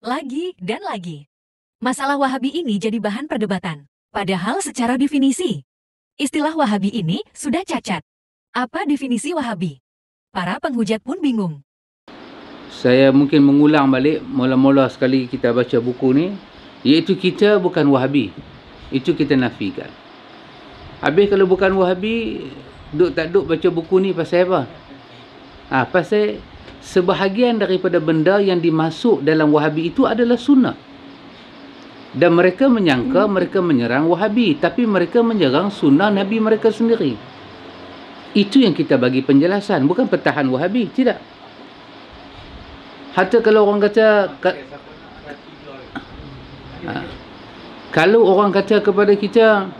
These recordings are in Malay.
Lagi dan lagi. Masalah Wahabi ini jadi bahan perdebatan. Padahal secara definisi, istilah Wahabi ini sudah cacat. Apa definisi Wahabi? Para penghujat pun bingung. Saya mungkin mengulang balik mula-mula sekali kita baca buku ni, iaitu kita bukan Wahabi. Itu kita nafikan. Habis kalau bukan Wahabi, tak duk baca buku ni pasal apa? Pasal sebahagian daripada benda yang dimasuk dalam Wahabi itu adalah sunnah. Dan mereka menyangka mereka menyerang Wahabi, tapi mereka menyerang sunnah Nabi mereka sendiri. Itu yang kita bagi penjelasan, bukan pertahan Wahabi, tidak. Hatta kalau orang kata kalau orang kata kepada kita,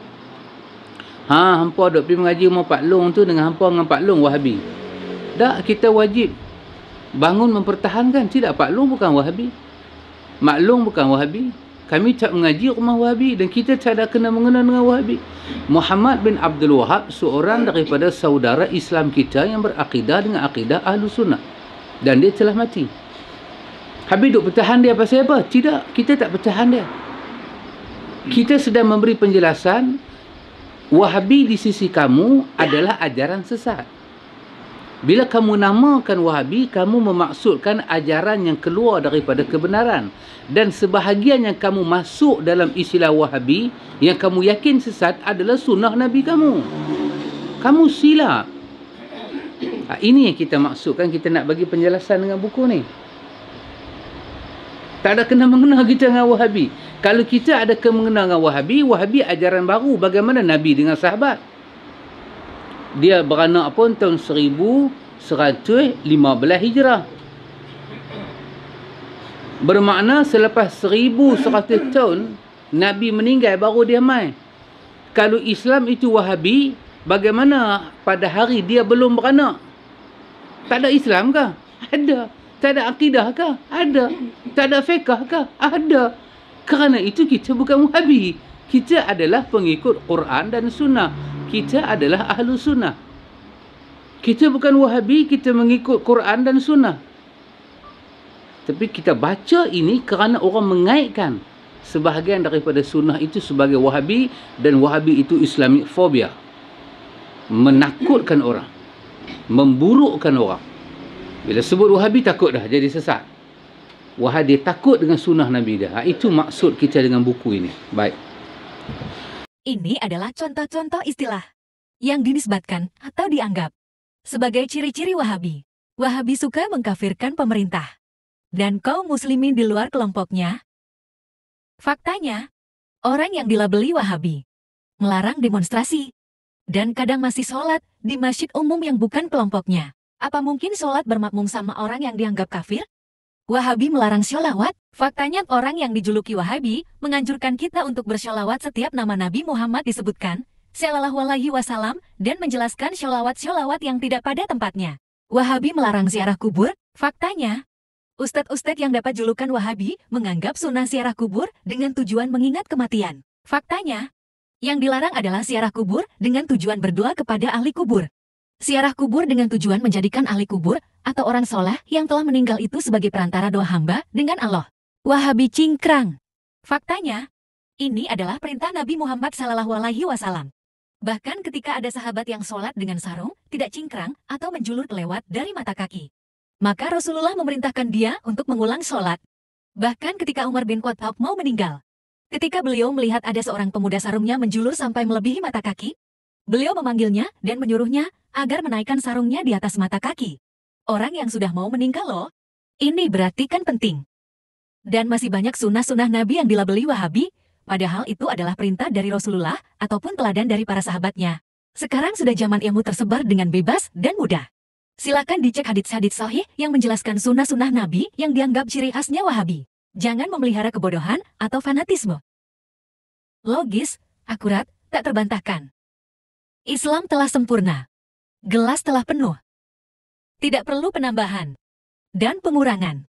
hampa duk pergi mengaji rumah Pak Long tu dengan hampa dengan Pak Long Wahabi. Tak, kita wajib bangun mempertahankan. Tidak, Pak Long bukan Wahabi, Mak Long bukan Wahabi. Kami tak mengaji rumah Wahabi dan kita tak ada kena-mengena dengan Wahabi. Muhammad bin Abdul Wahab seorang daripada saudara Islam kita yang berakidah dengan akidah Ahlus Sunnah. Dan dia telah mati. Habis duk pertahan dia pasal apa? Tidak, kita tak pertahan dia. Kita sedang memberi penjelasan Wahabi di sisi kamu adalah ajaran sesat. Bila kamu namakan Wahabi, kamu memaksudkan ajaran yang keluar daripada kebenaran. Dan sebahagian yang kamu masuk dalam istilah Wahabi, yang kamu yakin sesat adalah sunnah Nabi kamu. Kamu silap. Ini yang kita maksudkan, kita nak bagi penjelasan dengan buku ni. Tak ada kena-mengena kita dengan Wahabi. Kalau kita ada kena-mengena dengan Wahabi, Wahabi ajaran baru. Bagaimana Nabi dengan sahabat? Dia beranak pun tahun 1115 Hijrah. Bermakna selepas 1100 tahun Nabi meninggal baru dia mai. Kalau Islam itu Wahabi, bagaimana pada hari dia belum beranak? Tak ada Islam kah? Ada. Tak ada akidah kah? Ada. Tak ada fiqh kah? Ada. Kerana itu kita bukan Wahabi. Kita adalah pengikut Quran dan Sunnah. Kita adalah Ahlu Sunnah. Kita bukan Wahabi, kita mengikut Quran dan Sunnah. Tapi kita baca ini kerana orang mengaitkan sebahagian daripada Sunnah itu sebagai Wahabi, dan Wahabi itu Islamic phobia. Menakutkan orang. Memburukkan orang. Bila sebut Wahabi, takut dah jadi sesat. Wahabi takut dengan Sunnah Nabi dah. Itu maksud kita dengan buku ini. Baik. Ini adalah contoh-contoh istilah yang dinisbatkan atau dianggap sebagai ciri-ciri Wahabi. Wahabi suka mengkafirkan pemerintah dan kaum muslimin di luar kelompoknya. Faktanya, orang yang dilabeli Wahabi melarang demonstrasi dan kadang masih sholat di masjid umum yang bukan kelompoknya. Apa mungkin sholat bermakmum sama orang yang dianggap kafir? Wahabi melarang sholawat. Faktanya orang yang dijuluki Wahabi menganjurkan kita untuk bersholawat setiap nama Nabi Muhammad disebutkan, Sallallahu Alaihi Wasallam, dan menjelaskan sholawat-sholawat yang tidak pada tempatnya. Wahabi melarang ziarah kubur. Faktanya, ustadz-ustadz yang dapat julukan Wahabi menganggap sunnah ziarah kubur dengan tujuan mengingat kematian. Faktanya, yang dilarang adalah ziarah kubur dengan tujuan berdoa kepada ahli kubur. Ziarah kubur dengan tujuan menjadikan ahli kubur atau orang soleh yang telah meninggal itu sebagai perantara doa hamba dengan Allah. Wahabi cingkrang. Faktanya, ini adalah perintah Nabi Muhammad SAW. Bahkan ketika ada sahabat yang sholat dengan sarung, tidak cingkrang atau menjulur kelewat dari mata kaki, maka Rasulullah memerintahkan dia untuk mengulang sholat. Bahkan ketika Umar bin Khattab mau meninggal, ketika beliau melihat ada seorang pemuda sarungnya menjulur sampai melebihi mata kaki, beliau memanggilnya dan menyuruhnya agar menaikkan sarungnya di atas mata kaki. Orang yang sudah mau meninggal loh. Ini berarti kan penting. Dan masih banyak sunnah-sunnah Nabi yang dilabeli Wahabi, padahal itu adalah perintah dari Rasulullah ataupun teladan dari para sahabatnya. Sekarang sudah zaman ilmu tersebar dengan bebas dan mudah. Silakan dicek hadits-hadits sahih yang menjelaskan sunnah-sunnah Nabi yang dianggap ciri khasnya Wahabi. Jangan memelihara kebodohan atau fanatisme. Logis, akurat, tak terbantahkan. Islam telah sempurna. Gelas telah penuh. Tidak perlu penambahan dan pengurangan.